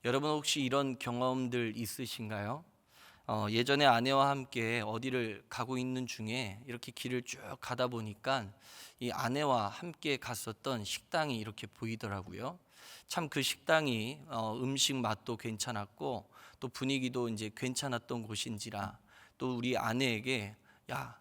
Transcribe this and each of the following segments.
여러분 혹시 이런 경험들 있으신가요? 예전에 아내와 함께 어디를 가고 있는 중에 이렇게 길을 쭉 가다 보니까 이 아내와 함께 갔었던 식당이 이렇게 보이더라고요. 참 그 식당이 음식 맛도 괜찮았고 또 분위기도 이제 괜찮았던 곳인지라 또 우리 아내에게 야,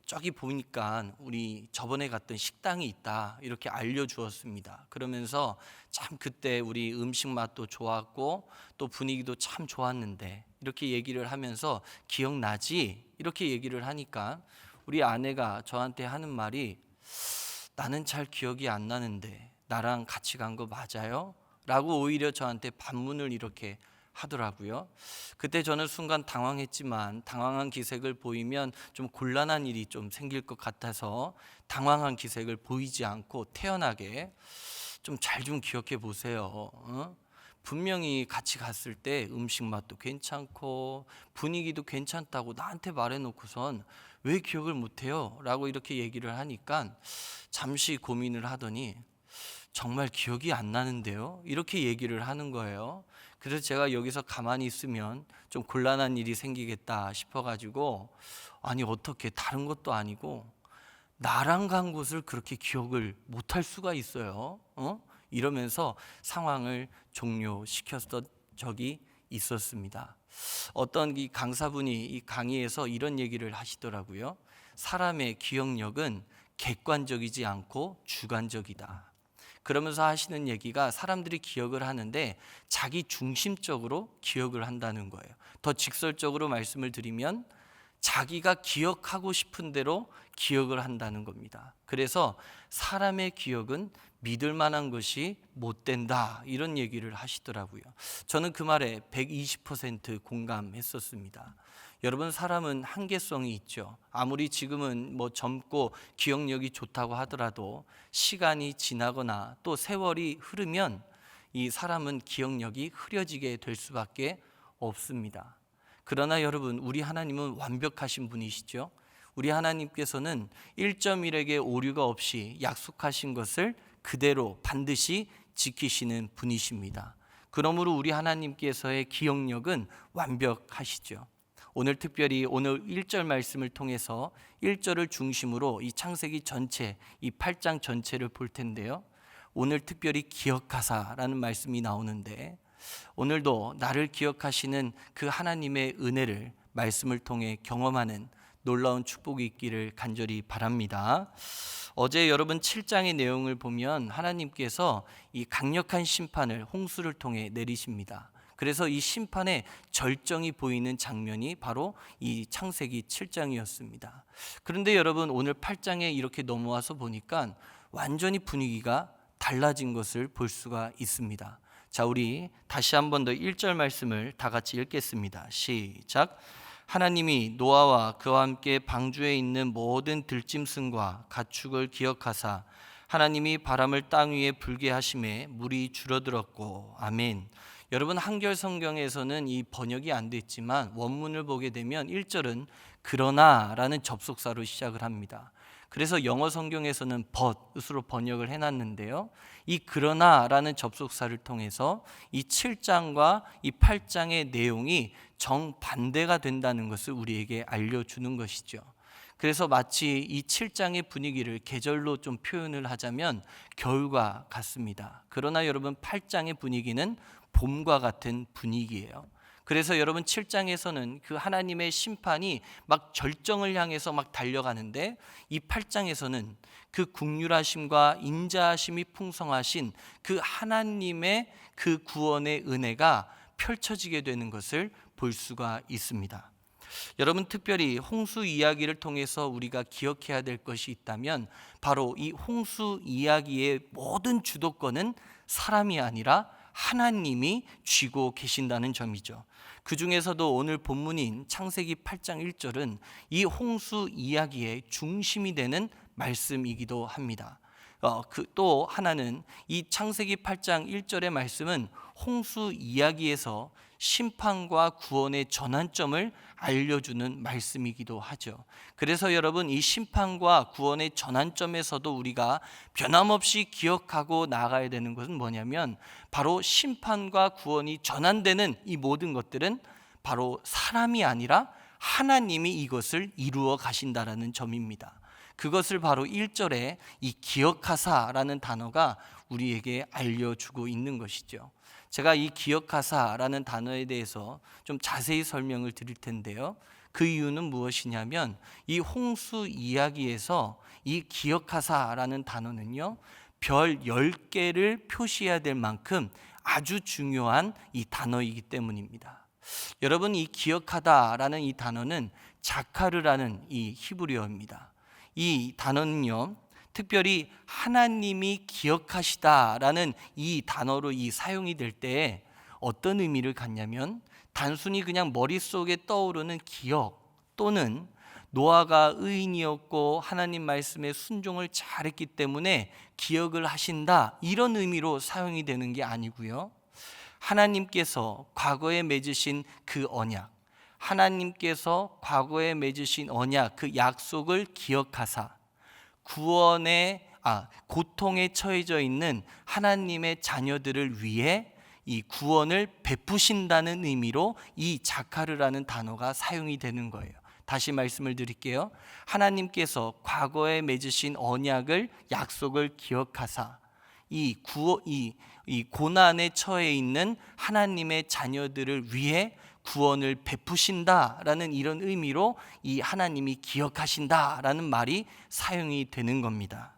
저기 보니까 우리 저번에 갔던 식당이 있다 이렇게 알려주었습니다. 그러면서 참 그때 우리 음식 맛도 좋았고 또 분위기도 참 좋았는데 이렇게 얘기를 하면서 기억나지? 이렇게 얘기를 하니까 우리 아내가 저한테 하는 말이 나는 잘 기억이 안 나는데 나랑 같이 간 거 맞아요? 라고 오히려 저한테 반문을 이렇게 하더라고요. 그때 저는 순간 당황했지만 당황한 기색을 보이면 좀 곤란한 일이 좀 생길 것 같아서 당황한 기색을 보이지 않고 태연하게 좀 잘 좀 기억해 보세요. 분명히 같이 갔을 때 음식 맛도 괜찮고 분위기도 괜찮다고 나한테 말해놓고선 왜 기억을 못해요? 라고 이렇게 얘기를 하니까 잠시 고민을 하더니 정말 기억이 안 나는데요? 이렇게 얘기를 하는 거예요. 그래서 제가 여기서 가만히 있으면 좀 곤란한 일이 생기겠다 싶어가지고 아니 어떻게 다른 것도 아니고 나랑 간 곳을 그렇게 기억을 못할 수가 있어요. 이러면서 상황을 종료시켰던 적이 있었습니다. 어떤 이 강사분이 이 강의에서 이런 얘기를 하시더라고요. 사람의 기억력은 객관적이지 않고 주관적이다. 그러면서 하시는 얘기가 사람들이 기억을 하는데 자기 중심적으로 기억을 한다는 거예요. 더 직설적으로 말씀을 드리면 자기가 기억하고 싶은 대로 기억을 한다는 겁니다. 그래서 사람의 기억은 믿을 만한 것이 못 된다 이런 얘기를 하시더라고요. 저는 그 말에 120% 공감했었습니다. 여러분 사람은 한계성이 있죠. 아무리 지금은 뭐 젊고 기억력이 좋다고 하더라도 시간이 지나거나 또 세월이 흐르면 이 사람은 기억력이 흐려지게 될 수밖에 없습니다. 그러나 여러분 우리 하나님은 완벽하신 분이시죠. 우리 하나님께서는 1.1에게 오류가 없이 약속하신 것을 그대로 반드시 지키시는 분이십니다. 그러므로 우리 하나님께서의 기억력은 완벽하시죠. 오늘 특별히 오늘 1절 말씀을 통해서 1절을 중심으로 이 창세기 전체, 이 8장 전체를 볼 텐데요. 오늘 특별히 기억하사라는 말씀이 나오는데 오늘도 나를 기억하시는 그 하나님의 은혜를 말씀을 통해 경험하는 놀라운 축복이 있기를 간절히 바랍니다. 어제 여러분 7장의 내용을 보면 하나님께서 이 강력한 심판을 홍수를 통해 내리십니다. 그래서 이 심판의 절정이 보이는 장면이 바로 이 창세기 7장이었습니다. 그런데 여러분 오늘 8장에 이렇게 넘어와서 보니까 완전히 분위기가 달라진 것을 볼 수가 있습니다. 자, 우리 다시 한 번 더 1절 말씀을 다 같이 읽겠습니다. 시작. 하나님이 노아와 그와 함께 방주에 있는 모든 들짐승과 가축을 기억하사 하나님이 바람을 땅 위에 불게 하심에 물이 줄어들었고. 아멘. 여러분 한글 성경에서는 이 번역이 안 됐지만 원문을 보게 되면 1절은 그러나라는 접속사로 시작을 합니다. 그래서 영어 성경에서는 but으로 번역을 해놨는데요. 이 그러나라는 접속사를 통해서 이 7장과 이 8장의 내용이 정반대가 된다는 것을 우리에게 알려주는 것이죠. 그래서 마치 이 7장의 분위기를 계절로 좀 표현을 하자면 겨울과 같습니다. 그러나 여러분 8장의 분위기는 봄과 같은 분위기예요. 그래서 여러분 7장에서는 그 하나님의 심판이 막 절정을 향해서 막 달려가는데 이 8장에서는 그 긍휼하심과 인자하심이 풍성하신 그 하나님의 그 구원의 은혜가 펼쳐지게 되는 것을 볼 수가 있습니다. 여러분 특별히 홍수 이야기를 통해서 우리가 기억해야 될 것이 있다면 바로 이 홍수 이야기의 모든 주도권은 사람이 아니라 하나님이 쥐고 계신다는 점이죠. 그 중에서도 오늘 본문인 창세기 8장 1절은 이 홍수 이야기의 중심이 되는 말씀이기도 합니다. 또 하나는 이 창세기 8장 1절의 말씀은 홍수 이야기에서 심판과 구원의 전환점을 알려주는 말씀이기도 하죠. 그래서 여러분, 이 심판과 구원의 전환점에서도 우리가 변함없이 기억하고 나가야 되는 것은 뭐냐면, 바로 심판과 구원이 전환되는 이 모든 것들은 바로 사람이 아니라 하나님이 이것을 이루어 가신다라는 점입니다. 그것을 바로 1절에 이 기억하사라는 단어가 우리에게 알려주고 있는 것이죠. 제가 이 기억하사라는 단어에 대해서 좀 자세히 설명을 드릴 텐데요. 그 이유는 무엇이냐면, 이 홍수 이야기에서 이 기억하사라는 단어는요, 별 10개를 표시해야 될 만큼 아주 중요한 이 단어이기 때문입니다. 여러분, 이 기억하다라는 이 단어는 자카르라는 이 히브리어입니다. 이 단어는요, 특별히 하나님이 기억하시다라는 이 단어로 이 사용이 될 때 어떤 의미를 갖냐면, 단순히 그냥 머릿속에 떠오르는 기억, 또는 노아가 의인이었고 하나님 말씀에 순종을 잘했기 때문에 기억을 하신다, 이런 의미로 사용이 되는 게 아니고요, 하나님께서 과거에 맺으신 그 언약, 하나님께서 과거에 맺으신 언약, 그 약속을 기억하사 고통에 처해져 있는 하나님의 자녀들을 위해 이 구원을 베푸신다는 의미로 이 자카르라는 단어가 사용이 되는 거예요. 다시 말씀을 드릴게요. 하나님께서 과거에 맺으신 언약을, 약속을 기억하사 이 고난에 처해 있는 하나님의 자녀들을 위해 구원을 베푸신다라는 이런 의미로 이 하나님이 기억하신다라는 말이 사용이 되는 겁니다.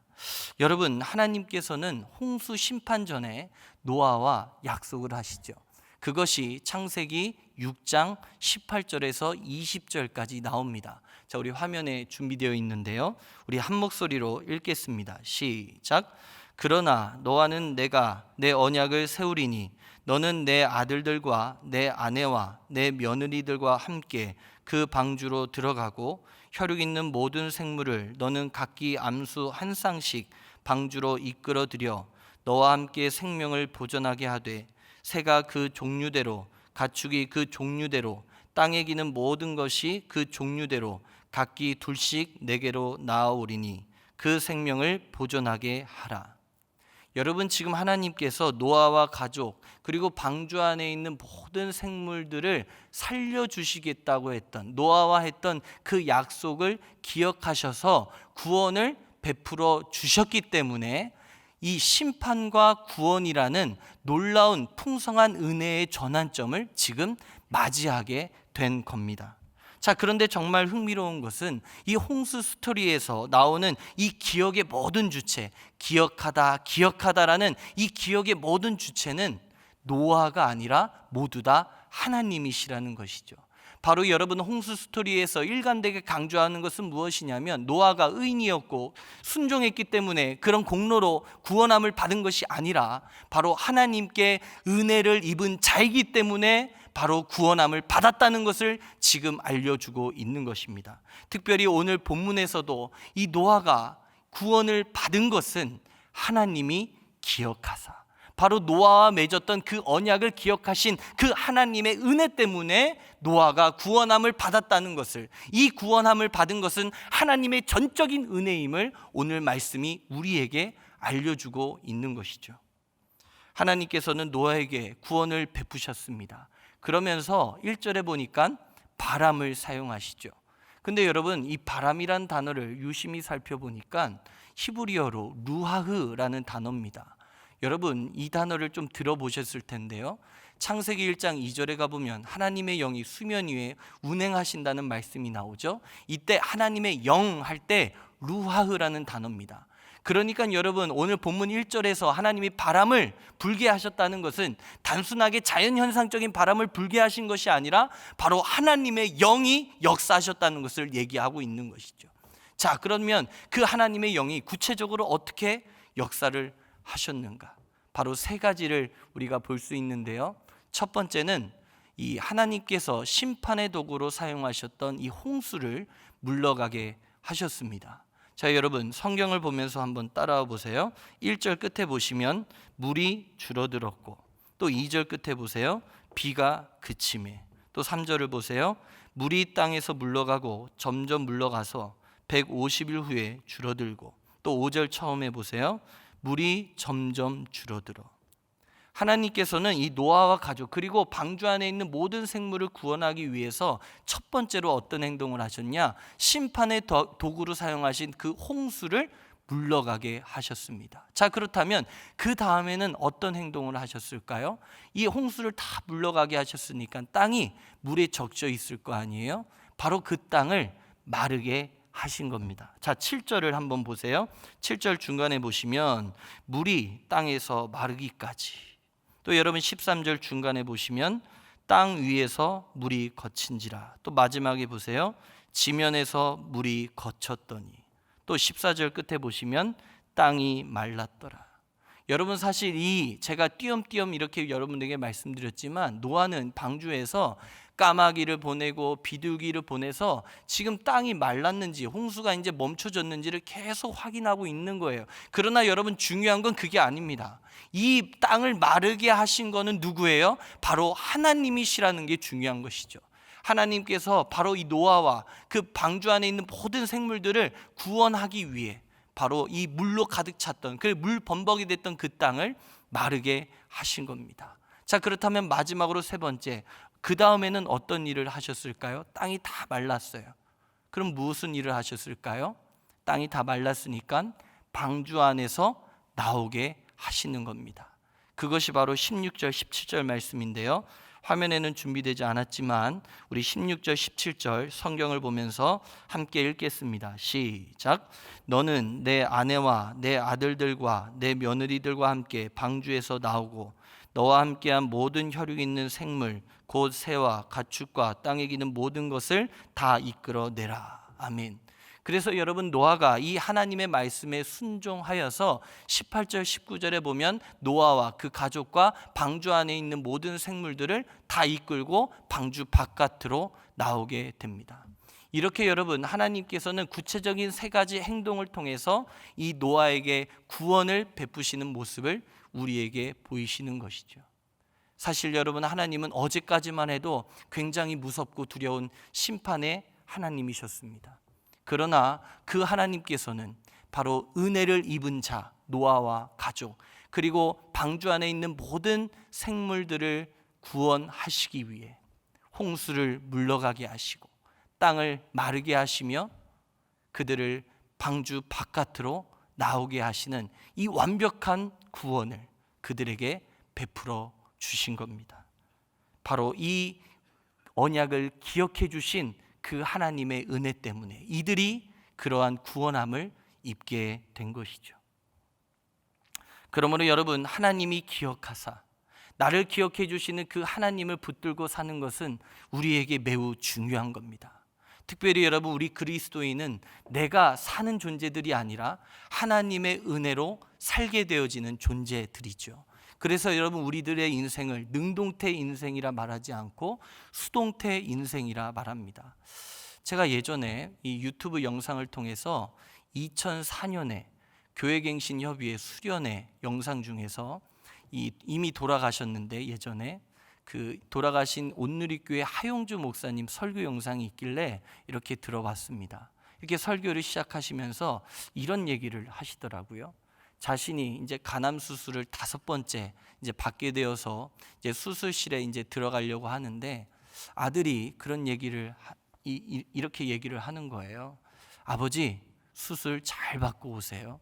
여러분, 하나님께서는 홍수 심판 전에 노아와 약속을 하시죠. 그것이 창세기 6장 18절에서 20절까지 나옵니다. 자, 우리 화면에 준비되어 있는데요, 우리 한 목소리로 읽겠습니다. 시작. 그러나 너와는 내가 내 언약을 세우리니 너는 내 아들들과 내 아내와 내 며느리들과 함께 그 방주로 들어가고 혈육 있는 모든 생물을 너는 각기 암수 한 쌍씩 방주로 이끌어들여 너와 함께 생명을 보존하게 하되, 새가 그 종류대로, 가축이 그 종류대로, 땅에 기는 모든 것이 그 종류대로 각기 둘씩 내게로 나아오리니 그 생명을 보존하게 하라. 여러분, 지금 하나님께서 노아와 가족, 그리고 방주 안에 있는 모든 생물들을 살려주시겠다고 했던, 노아와 했던 그 약속을 기억하셔서 구원을 베풀어 주셨기 때문에 이 심판과 구원이라는 놀라운 풍성한 은혜의 전환점을 지금 맞이하게 된 겁니다. 자, 그런데 정말 흥미로운 것은 이 홍수 스토리에서 나오는 이 기억의 모든 주체, 기억하다라는 이 기억의 모든 주체는 노아가 아니라 모두 다 하나님이시라는 것이죠. 바로 여러분, 홍수 스토리에서 일관되게 강조하는 것은 무엇이냐면, 노아가 의인이었고 순종했기 때문에 그런 공로로 구원함을 받은 것이 아니라 바로 하나님께 은혜를 입은 자이기 때문에 바로 구원함을 받았다는 것을 지금 알려주고 있는 것입니다. 특별히 오늘 본문에서도 이 노아가 구원을 받은 것은 하나님이 기억하사, 바로 노아와 맺었던 그 언약을 기억하신 그 하나님의 은혜 때문에 노아가 구원함을 받았다는 것을, 이 구원함을 받은 것은 하나님의 전적인 은혜임을 오늘 말씀이 우리에게 알려주고 있는 것이죠. 하나님께서는 노아에게 구원을 베푸셨습니다. 그러면서 1절에 보니까 바람을 사용하시죠. 근데 여러분, 이 바람이란 단어를 유심히 살펴보니까 히브리어로 루하흐라는 단어입니다. 여러분, 이 단어를 좀 들어보셨을 텐데요, 창세기 1장 2절에 가보면 하나님의 영이 수면 위에 운행하신다는 말씀이 나오죠. 이때 하나님의 영 할 때 루하흐라는 단어입니다. 그러니까 여러분, 오늘 본문 1절에서 하나님이 바람을 불게 하셨다는 것은 단순하게 자연현상적인 바람을 불게 하신 것이 아니라 바로 하나님의 영이 역사하셨다는 것을 얘기하고 있는 것이죠. 자, 그러면 그 하나님의 영이 구체적으로 어떻게 역사를 하셨는가? 바로 세 가지를 우리가 볼 수 있는데요, 첫 번째는 이 하나님께서 심판의 도구로 사용하셨던 이 홍수를 물러가게 하셨습니다. 자, 여러분 성경을 보면서 한번 따라와 보세요. 1절 끝에 보시면 물이 줄어들었고, 또 2절 끝에 보세요. 비가 그침에. 또 3절을 보세요. 물이 땅에서 물러가고 점점 물러가서 150일 후에 줄어들고, 또 5절 처음에 보세요. 물이 점점 줄어들어. 하나님께서는 이 노아와 가족 그리고 방주 안에 있는 모든 생물을 구원하기 위해서 첫 번째로 어떤 행동을 하셨냐? 심판의 도구로 사용하신 그 홍수를 물러가게 하셨습니다. 자, 그렇다면 그 다음에는 어떤 행동을 하셨을까요? 이 홍수를 다 물러가게 하셨으니까 땅이 물에 적셔 있을 거 아니에요? 바로 그 땅을 마르게 하신 겁니다. 자, 7절을 한번 보세요. 7절 중간에 보시면 물이 땅에서 마르기까지. 또 여러분 13절 중간에 보시면 땅 위에서 물이 거친지라. 또 마지막에 보세요. 지면에서 물이 거쳤더니. 또 14절 끝에 보시면 땅이 말랐더라. 여러분 사실 이 제가 띄엄띄엄 이렇게 여러분에게 말씀드렸지만 노아는 방주에서 까마귀를 보내고 비둘기를 보내서 지금 땅이 말랐는지 홍수가 이제 멈춰졌는지를 계속 확인하고 있는 거예요. 그러나 여러분 중요한 건 그게 아닙니다. 이 땅을 마르게 하신 거는 누구예요? 바로 하나님이시라는 게 중요한 것이죠. 하나님께서 바로 이 노아와 그 방주 안에 있는 모든 생물들을 구원하기 위해 바로 이 물로 가득 찼던 그 물 범벅이 됐던 그 땅을 마르게 하신 겁니다. 자, 그렇다면 마지막으로 세 번째, 그 다음에는 어떤 일을 하셨을까요? 땅이 다 말랐어요. 그럼 무슨 일을 하셨을까요? 땅이 다 말랐으니까 방주 안에서 나오게 하시는 겁니다. 그것이 바로 16절 17절 말씀인데요. 화면에는 준비되지 않았지만 우리 16절 17절 성경을 보면서 함께 읽겠습니다. 시작. 너는 내 아내와 내 아들들과 내 며느리들과 함께 방주에서 나오고 너와 함께한 모든 혈육 있는 생물 곧 새와 가축과 땅에 기는 모든 것을 다 이끌어내라. 아멘. 그래서 여러분 노아가 이 하나님의 말씀에 순종하여서 18절 19절에 보면 노아와 그 가족과 방주 안에 있는 모든 생물들을 다 이끌고 방주 바깥으로 나오게 됩니다. 이렇게 여러분 하나님께서는 구체적인 세 가지 행동을 통해서 이 노아에게 구원을 베푸시는 모습을 우리에게 보이시는 것이죠. 사실 여러분 하나님은 어제까지만 해도 굉장히 무섭고 두려운 심판의 하나님이셨습니다. 그러나 그 하나님께서는 바로 은혜를 입은 자 노아와 가족 그리고 방주 안에 있는 모든 생물들을 구원하시기 위해 홍수를 물러가게 하시고 땅을 마르게 하시며 그들을 방주 바깥으로 나오게 하시는 이 완벽한 구원을 그들에게 베풀어 주신 겁니다. 바로 이 언약을 기억해 주신 그 하나님의 은혜 때문에 이들이 그러한 구원함을 입게 된 것이죠. 그러므로 여러분 하나님이 기억하사 나를 기억해 주시는 그 하나님을 붙들고 사는 것은 우리에게 매우 중요한 겁니다. 특별히 여러분 우리 그리스도인은 내가 사는 존재들이 아니라 하나님의 은혜로 살게 되어지는 존재들이죠. 그래서 여러분 우리들의 인생을 능동태 인생이라 말하지 않고 수동태 인생이라 말합니다. 제가 예전에 이 유튜브 영상을 통해서 2004년에 교회갱신협의회 수련회 영상 중에서 이미 돌아가셨는데 예전에 그 돌아가신 온누리교회 하용주 목사님 설교 영상이 있길래 이렇게 들어봤습니다. 이렇게 설교를 시작하시면서 이런 얘기를 하시더라고요. 자신이 이제 간암 수술을 5번째 이제 받게 되어서 이제 수술실에 이제 들어가려고 하는데 아들이 그런 얘기를 이렇게 얘기를 하는 거예요. 아버지, 수술 잘 받고 오세요.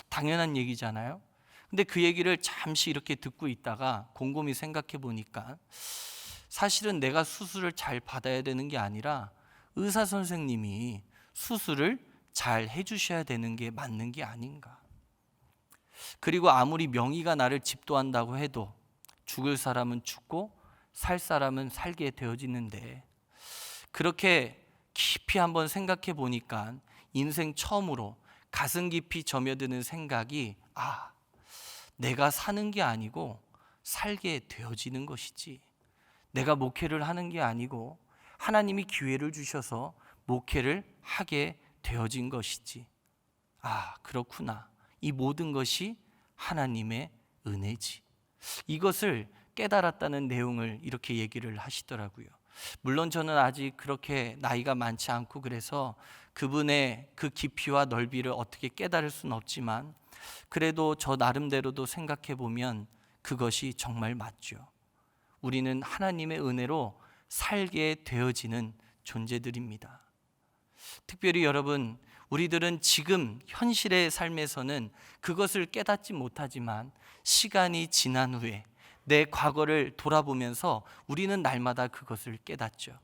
당연한 얘기잖아요. 근데 그 얘기를 잠시 이렇게 듣고 있다가 곰곰이 생각해 보니까 사실은 내가 수술을 잘 받아야 되는 게 아니라 의사 선생님이 수술을 잘 해주셔야 되는 게 맞는 게 아닌가. 그리고 아무리 명의가 나를 집도한다고 해도 죽을 사람은 죽고 살 사람은 살게 되어지는데 그렇게 깊이 한번 생각해 보니까 인생 처음으로 가슴 깊이 점여드는 생각이 내가 사는 게 아니고 살게 되어지는 것이지 내가 목회를 하는 게 아니고 하나님이 기회를 주셔서 목회를 하게 되어진 것이지 아, 그렇구나. 이 모든 것이 하나님의 은혜지. 이것을 깨달았다는 내용을 이렇게 얘기를 하시더라고요. 물론 저는 아직 그렇게 나이가 많지 않고 그래서 그분의 그 깊이와 넓이를 어떻게 깨달을 수는 없지만, 그래도 저 나름대로도 생각해 보면 그것이 정말 맞죠. 우리는 하나님의 은혜로 살게 되어지는 존재들입니다. 특별히 여러분, 우리들은 지금 현실의 삶에서는 그것을 깨닫지 못하지만 시간이 지난 후에 내 과거를 돌아보면서 우리는 날마다 그것을 깨닫죠.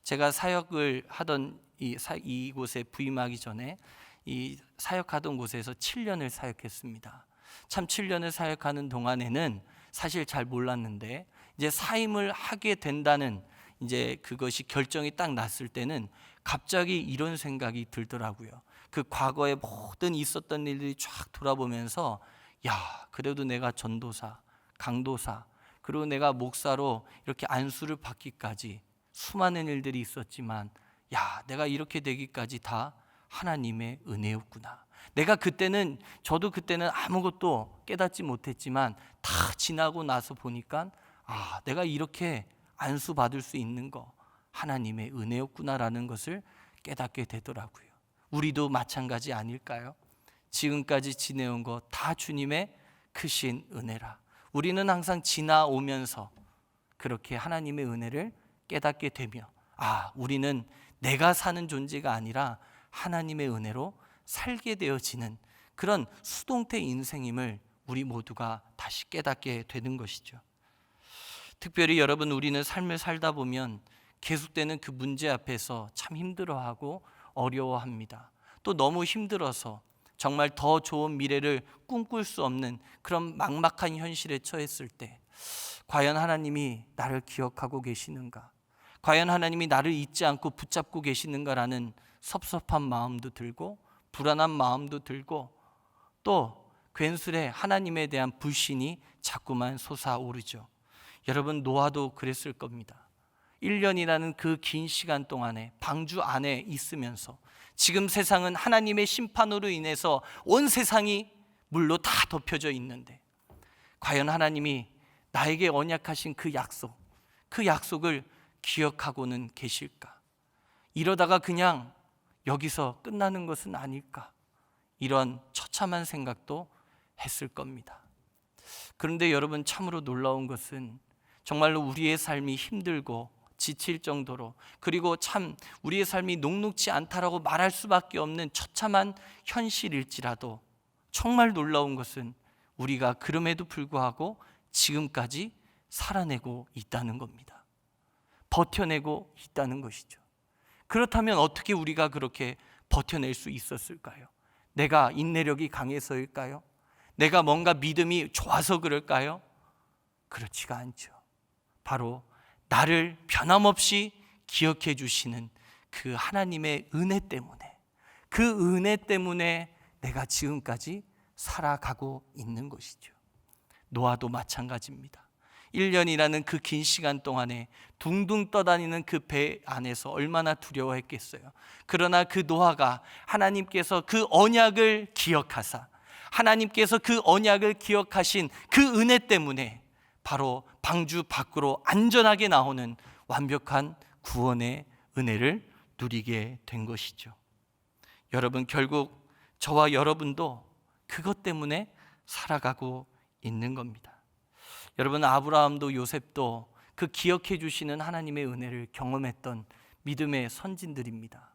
제가 사역을 하던 이곳에 부임하기 전에 이 사역하던 곳에서 7년을 사역했습니다. 참 7년을 사역하는 동안에는 사실 잘 몰랐는데, 이제 사임을 하게 된다는 이제 그것이 결정이 딱 났을 때는 갑자기 이런 생각이 들더라고요. 그 과거에 모든 있었던 일들이 쫙 돌아보면서, 야, 그래도 내가 전도사, 강도사, 그리고 내가 목사로 이렇게 안수를 받기까지 수많은 일들이 있었지만, 야, 내가 이렇게 되기까지 다 하나님의 은혜였구나. 내가 그때는, 저도 그때는 아무것도 깨닫지 못했지만 다 지나고 나서 보니까, 아, 내가 이렇게 안수 받을 수 있는 거 하나님의 은혜였구나라는 것을 깨닫게 되더라고요. 우리도 마찬가지 아닐까요? 지금까지 지내온 거 다 주님의 크신 은혜라. 우리는 항상 지나오면서 그렇게 하나님의 은혜를 깨닫게 되며, 아, 우리는 내가 사는 존재가 아니라 하나님의 은혜로 살게 되어지는 그런 수동태 인생임을 우리 모두가 다시 깨닫게 되는 것이죠. 특별히 여러분, 우리는 삶을 살다 보면 계속되는 그 문제 앞에서 참 힘들어하고 어려워합니다. 또 너무 힘들어서 정말 더 좋은 미래를 꿈꿀 수 없는 그런 막막한 현실에 처했을 때, 과연 하나님이 나를 기억하고 계시는가? 과연 하나님이 나를 잊지 않고 붙잡고 계시는가라는 섭섭한 마음도 들고 불안한 마음도 들고, 또 괜스레 하나님에 대한 불신이 자꾸만 솟아오르죠. 여러분, 노아도 그랬을 겁니다. 1년이라는 그 긴 시간 동안에 방주 안에 있으면서 지금 세상은 하나님의 심판으로 인해서 온 세상이 물로 다 덮여져 있는데, 과연 하나님이 나에게 언약하신 그 약속을 기억하고는 계실까? 이러다가 그냥 여기서 끝나는 것은 아닐까? 이런 처참한 생각도 했을 겁니다. 그런데 여러분, 참으로 놀라운 것은 정말로 우리의 삶이 힘들고 지칠 정도로, 그리고 참 우리의 삶이 녹록지 않다라고 말할 수밖에 없는 처참한 현실일지라도, 정말 놀라운 것은 우리가 그럼에도 불구하고 지금까지 살아내고 있다는 겁니다. 버텨내고 있다는 것이죠. 그렇다면 어떻게 우리가 그렇게 버텨낼 수 있었을까요? 내가 인내력이 강해서일까요? 내가 뭔가 믿음이 좋아서 그럴까요? 그렇지가 않죠. 바로 나를 변함없이 기억해 주시는 그 하나님의 은혜 때문에, 그 은혜 때문에 내가 지금까지 살아가고 있는 것이죠. 노아도 마찬가지입니다. 1년이라는 그 긴 시간 동안에 둥둥 떠다니는 그 배 안에서 얼마나 두려워했겠어요. 그러나 그 노아가 하나님께서 그 언약을 기억하사, 하나님께서 그 언약을 기억하신 그 은혜 때문에 바로 방주 밖으로 안전하게 나오는 완벽한 구원의 은혜를 누리게 된 것이죠. 여러분, 결국 저와 여러분도 그것 때문에 살아가고 있는 겁니다. 여러분, 아브라함도 요셉도 그 기억해 주시는 하나님의 은혜를 경험했던 믿음의 선진들입니다.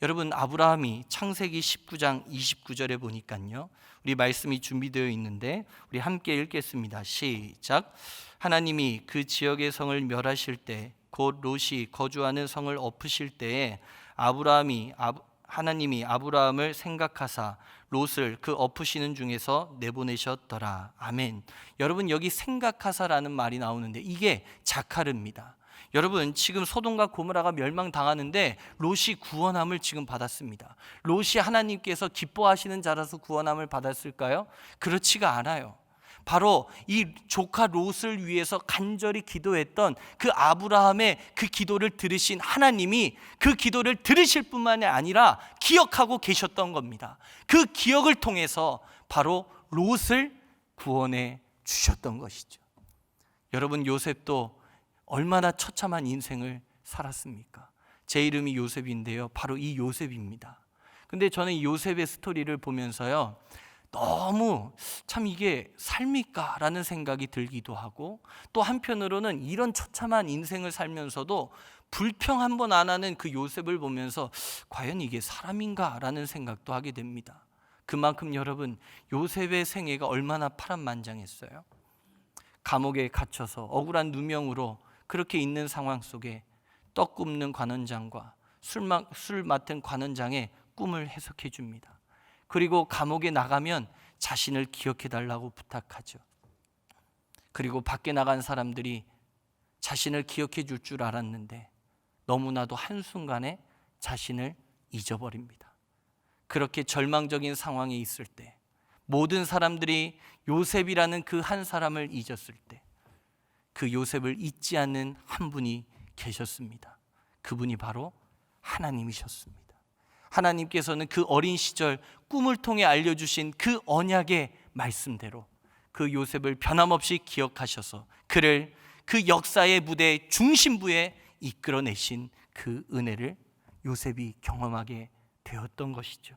여러분, 아브라함이 창세기 19장 29절에 보니까요, 우리 말씀이 준비되어 있는데 우리 함께 읽겠습니다. 시작. 하나님이 그 지역의 성을 멸하실 때, 곧 롯이 거주하는 성을 엎으실 때에 하나님이 아브라함을 생각하사 롯을 그 엎으시는 중에서 내보내셨더라. 아멘. 여러분, 여기 생각하사라는 말이 나오는데 이게 자카르입니다. 여러분, 지금 소돔과 고모라가 멸망당하는데 롯이 구원함을 지금 받았습니다. 롯이 하나님께서 기뻐하시는 자라서 구원함을 받았을까요? 그렇지가 않아요. 바로 이 조카 롯을 위해서 간절히 기도했던 그 아브라함의 그 기도를 들으신 하나님이 그 기도를 들으실 뿐만이 아니라 기억하고 계셨던 겁니다. 그 기억을 통해서 바로 롯을 구원해 주셨던 것이죠. 여러분, 요셉도 얼마나 처참한 인생을 살았습니까? 제 이름이 요셉인데요, 바로 이 요셉입니다. 근데 저는 이 요셉의 스토리를 보면서요, 너무 참 이게 삶일까? 라는 생각이 들기도 하고, 또 한편으로는 이런 처참한 인생을 살면서도 불평 한 번 안 하는 그 요셉을 보면서 과연 이게 사람인가? 라는 생각도 하게 됩니다. 그만큼 여러분, 요셉의 생애가 얼마나 파란만장했어요. 감옥에 갇혀서 억울한 누명으로 그렇게 있는 상황 속에 떡 굽는 관원장과 술 맡은 관원장의 꿈을 해석해 줍니다. 그리고 감옥에 나가면 자신을 기억해 달라고 부탁하죠. 그리고 밖에 나간 사람들이 자신을 기억해 줄 줄 알았는데 너무나도 한순간에 자신을 잊어버립니다. 그렇게 절망적인 상황에 있을 때, 모든 사람들이 요셉이라는 그 한 사람을 잊었을 때, 그 요셉을 잊지 않는 한 분이 계셨습니다. 그분이 바로 하나님이셨습니다. 하나님께서는 그 어린 시절 꿈을 통해 알려주신 그 언약의 말씀대로 그 요셉을 변함없이 기억하셔서 그를 그 역사의 무대 중심부에 이끌어내신 그 은혜를 요셉이 경험하게 되었던 것이죠.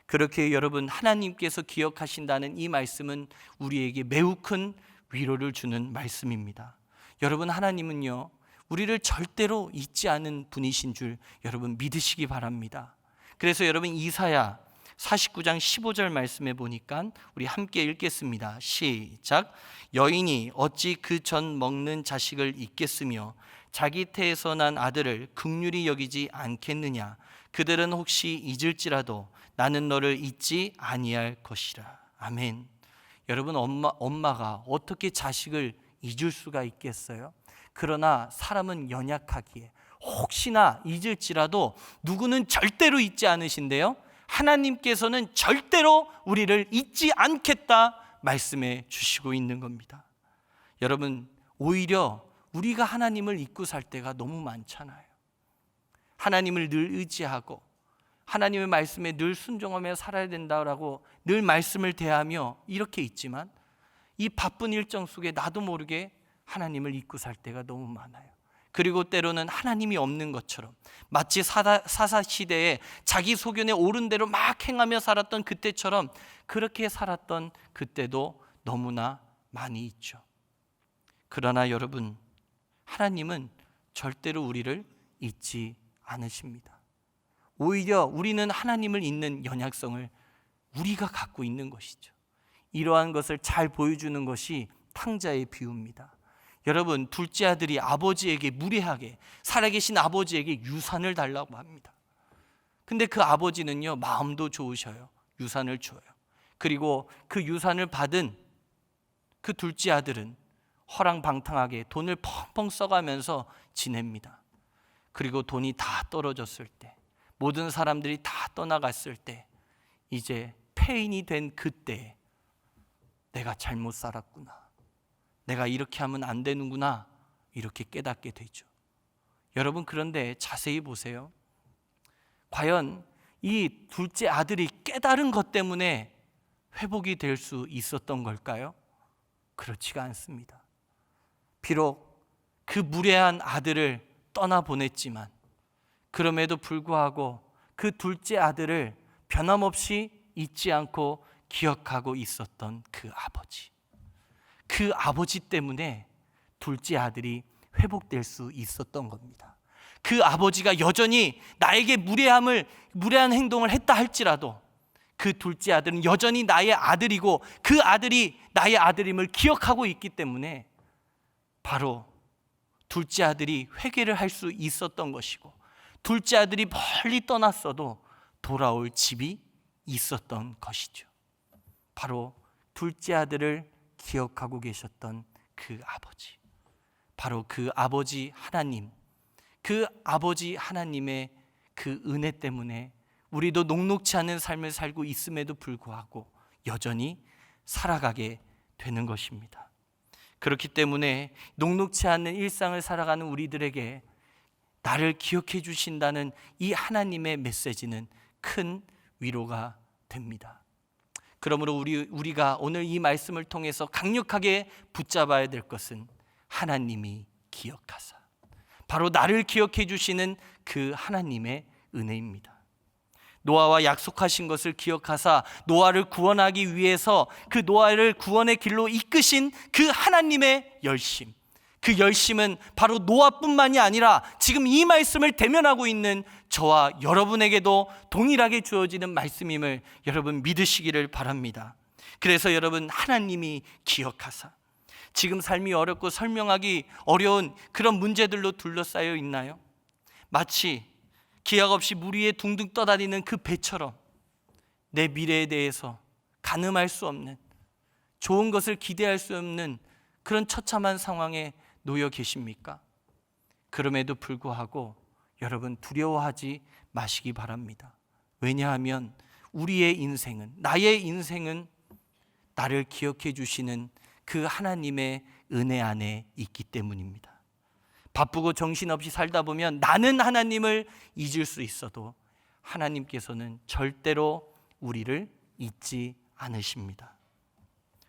그렇게 여러분, 하나님께서 기억하신다는 이 말씀은 우리에게 매우 큰 위로를 주는 말씀입니다. 여러분, 하나님은요, 우리를 절대로 잊지 않은 분이신 줄 여러분 믿으시기 바랍니다. 그래서 여러분, 이사야 49장 15절 말씀에 보니까 우리 함께 읽겠습니다. 시작. 여인이 어찌 그 전 먹는 자식을 잊겠으며 자기 태에서 난 아들을 긍휼히 여기지 않겠느냐. 그들은 혹시 잊을지라도 나는 너를 잊지 아니할 것이라. 아멘. 여러분, 엄마가 어떻게 자식을 잊을 수가 있겠어요? 그러나 사람은 연약하기에 혹시나 잊을지라도 누구는 절대로 잊지 않으신데요, 하나님께서는 절대로 우리를 잊지 않겠다 말씀해 주시고 있는 겁니다. 여러분, 오히려 우리가 하나님을 잊고 살 때가 너무 많잖아요. 하나님을 늘 의지하고 하나님의 말씀에 늘 순종하며 살아야 된다라고 늘 말씀을 대하며 이렇게 있지만, 이 바쁜 일정 속에 나도 모르게 하나님을 잊고 살 때가 너무 많아요. 그리고 때로는 하나님이 없는 것처럼, 마치 사사시대에 자기 소견에 옳은 대로 막 행하며 살았던 그때처럼 그렇게 살았던 그때도 너무나 많이 있죠. 그러나 여러분, 하나님은 절대로 우리를 잊지 않으십니다. 오히려 우리는 하나님을 잊는 연약성을 우리가 갖고 있는 것이죠. 이러한 것을 잘 보여주는 것이 탕자의 비유입니다. 여러분, 둘째 아들이 아버지에게 무례하게, 살아계신 아버지에게 유산을 달라고 합니다. 근데 그 아버지는요, 마음도 좋으셔요. 유산을 줘요. 그리고 그 유산을 받은 그 둘째 아들은 허랑방탕하게 돈을 펑펑 써가면서 지냅니다. 그리고 돈이 다 떨어졌을 때, 모든 사람들이 다 떠나갔을 때, 이제 폐인이 된 그때 내가 잘못 살았구나, 내가 이렇게 하면 안 되는구나, 이렇게 깨닫게 되죠. 여러분, 그런데 자세히 보세요. 과연 이 둘째 아들이 깨달은 것 때문에 회복이 될 수 있었던 걸까요? 그렇지가 않습니다. 비록 그 무례한 아들을 떠나보냈지만 그럼에도 불구하고 그 둘째 아들을 변함없이 잊지 않고 기억하고 있었던 그 아버지, 그 아버지 때문에 둘째 아들이 회복될 수 있었던 겁니다. 그 아버지가 여전히 나에게 무례한 행동을 했다 할지라도 그 둘째 아들은 여전히 나의 아들이고 그 아들이 나의 아들임을 기억하고 있기 때문에 바로 둘째 아들이 회개를 할 수 있었던 것이고, 둘째 아들이 멀리 떠났어도 돌아올 집이 있었던 것이죠. 바로 둘째 아들을 기억하고 계셨던 그 아버지, 바로 그 아버지 하나님, 그 아버지 하나님의 그 은혜 때문에 우리도 녹록지 않은 삶을 살고 있음에도 불구하고 여전히 살아가게 되는 것입니다. 그렇기 때문에 녹록지 않는 일상을 살아가는 우리들에게 나를 기억해 주신다는 이 하나님의 메시지는 큰 위로가 됩니다. 그러므로 우리가 오늘 이 말씀을 통해서 강력하게 붙잡아야 될 것은 하나님이 기억하사, 바로 나를 기억해 주시는 그 하나님의 은혜입니다. 노아와 약속하신 것을 기억하사 노아를 구원하기 위해서 그 노아를 구원의 길로 이끄신 그 하나님의 열심, 그 열심은 바로 노아뿐만이 아니라 지금 이 말씀을 대면하고 있는 저와 여러분에게도 동일하게 주어지는 말씀임을 여러분 믿으시기를 바랍니다. 그래서 여러분, 하나님이 기억하사, 지금 삶이 어렵고 설명하기 어려운 그런 문제들로 둘러싸여 있나요? 마치 기약 없이 물 위에 둥둥 떠다니는 그 배처럼 내 미래에 대해서 가늠할 수 없는, 좋은 것을 기대할 수 없는 그런 처참한 상황에 놓여 계십니까? 그럼에도 불구하고 여러분, 두려워하지 마시기 바랍니다. 왜냐하면 우리의 인생은, 나의 인생은 나를 기억해 주시는 그 하나님의 은혜 안에 있기 때문입니다. 바쁘고 정신없이 살다 보면 나는 하나님을 잊을 수 있어도 하나님께서는 절대로 우리를 잊지 않으십니다.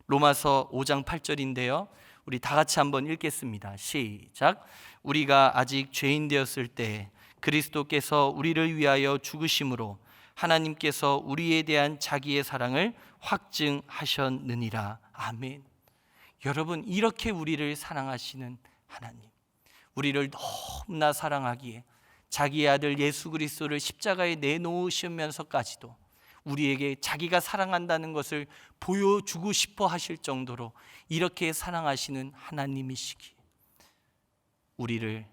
로마서 5장 8절인데요, 우리 다 같이 한번 읽겠습니다. 시작. 우리가 아직 죄인 되었을 때 그리스도께서 우리를 위하여 죽으심으로 하나님께서 우리에 대한 자기의 사랑을 확증하셨느니라. 아멘. 여러분, 이렇게 우리를 사랑하시는 하나님, 우리를 너무나 사랑하기에 자기의 아들 예수 그리스도를 십자가에 내놓으시면서까지도 우리에게 자기가 사랑한다는 것을 보여주고 싶어 하실 정도로 이렇게 사랑하시는 하나님이시기에 우리를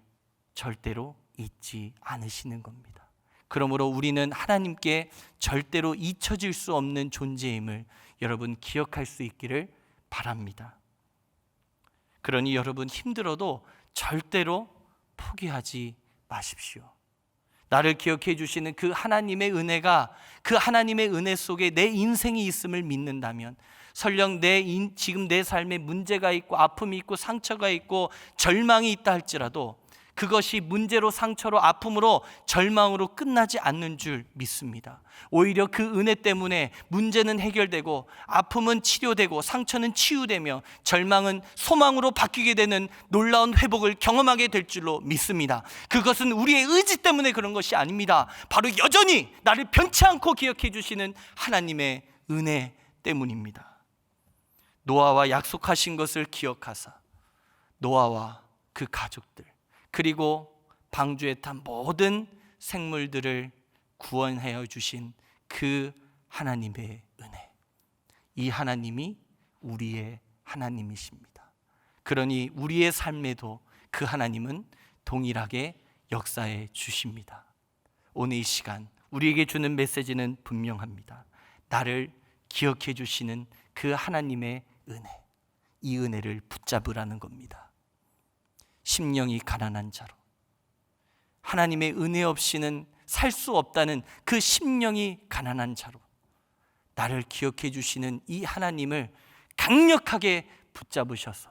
절대로 잊지 않으시는 겁니다. 그러므로 우리는 하나님께 절대로 잊혀질 수 없는 존재임을 여러분 기억할 수 있기를 바랍니다. 그러니 여러분, 힘들어도 절대로 포기하지 마십시오. 나를 기억해 주시는 그 하나님의 은혜가, 그 하나님의 은혜 속에 내 인생이 있음을 믿는다면, 설령 지금 내 삶에 문제가 있고 아픔이 있고 상처가 있고 절망이 있다 할지라도 그것이 문제로, 상처로, 아픔으로, 절망으로 끝나지 않는 줄 믿습니다. 오히려 그 은혜 때문에 문제는 해결되고 아픔은 치료되고 상처는 치유되며 절망은 소망으로 바뀌게 되는 놀라운 회복을 경험하게 될 줄로 믿습니다. 그것은 우리의 의지 때문에 그런 것이 아닙니다. 바로 여전히 나를 변치 않고 기억해 주시는 하나님의 은혜 때문입니다. 노아와 약속하신 것을 기억하사 노아와 그 가족들, 그리고 방주에 탄 모든 생물들을 구원하여 주신 그 하나님의 은혜, 이 하나님이 우리의 하나님이십니다. 그러니 우리의 삶에도 그 하나님은 동일하게 역사해 주십니다. 오늘 이 시간 우리에게 주는 메시지는 분명합니다. 나를 기억해 주시는 그 하나님의 은혜, 이 은혜를 붙잡으라는 겁니다. 심령이 가난한 자로, 하나님의 은혜 없이는 살 수 없다는 그 심령이 가난한 자로 나를 기억해 주시는 이 하나님을 강력하게 붙잡으셔서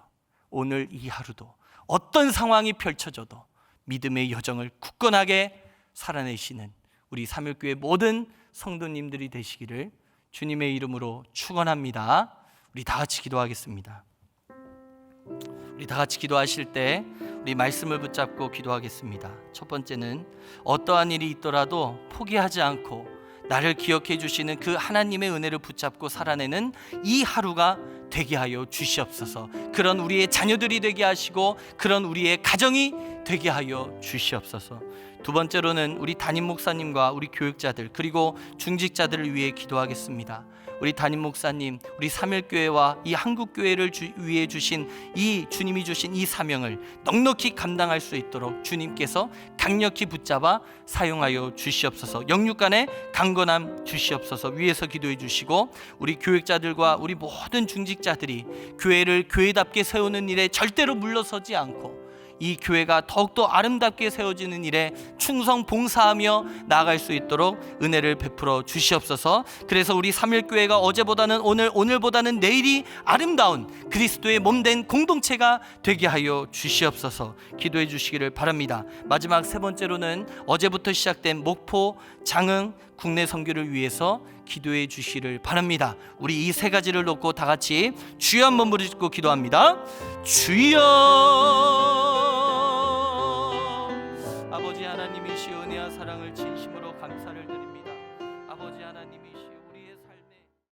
오늘 이 하루도 어떤 상황이 펼쳐져도 믿음의 여정을 굳건하게 살아내시는 우리 삼일교회 모든 성도님들이 되시기를 주님의 이름으로 축원합니다. 우리 다 같이 기도하겠습니다. 우리 다 같이 기도하실 때 우리 말씀을 붙잡고 기도하겠습니다. 첫 번째는 어떠한 일이 있더라도 포기하지 않고 나를 기억해 주시는 그 하나님의 은혜를 붙잡고 살아내는 이 하루가 되게 하여 주시옵소서. 그런 우리의 자녀들이 되게 하시고 그런 우리의 가정이 되게 하여 주시옵소서. 두 번째로는 우리 담임 목사님과 우리 교육자들 그리고 중직자들을 위해 기도하겠습니다. 우리 담임 목사님, 우리 삼일교회와 이 한국교회를 위해 주신 이 주님이 주신 이 사명을 넉넉히 감당할 수 있도록 주님께서 강력히 붙잡아 사용하여 주시옵소서. 영육간에 강건함 주시옵소서. 위에서 기도해 주시고 우리 교육자들과 우리 모든 중직자들이 교회를 교회답게 세우는 일에 절대로 물러서지 않고 이 교회가 더욱더 아름답게 세워지는 일에 충성 봉사하며 나아갈 수 있도록 은혜를 베풀어 주시옵소서. 그래서 우리 삼일교회가 어제보다는 오늘보다는 내일이 아름다운 그리스도의 몸된 공동체가 되게 하여 주시옵소서. 기도해 주시기를 바랍니다. 마지막 세 번째로는 어제부터 시작된 목포, 장흥 국내 선교를 위해서 기도해 주시기를 바랍니다. 우리 이 세 가지를 놓고 다 같이 주여 한번 부르짖고 기도합니다. 주여. 아버지 하나님이시여 은혜와 사랑을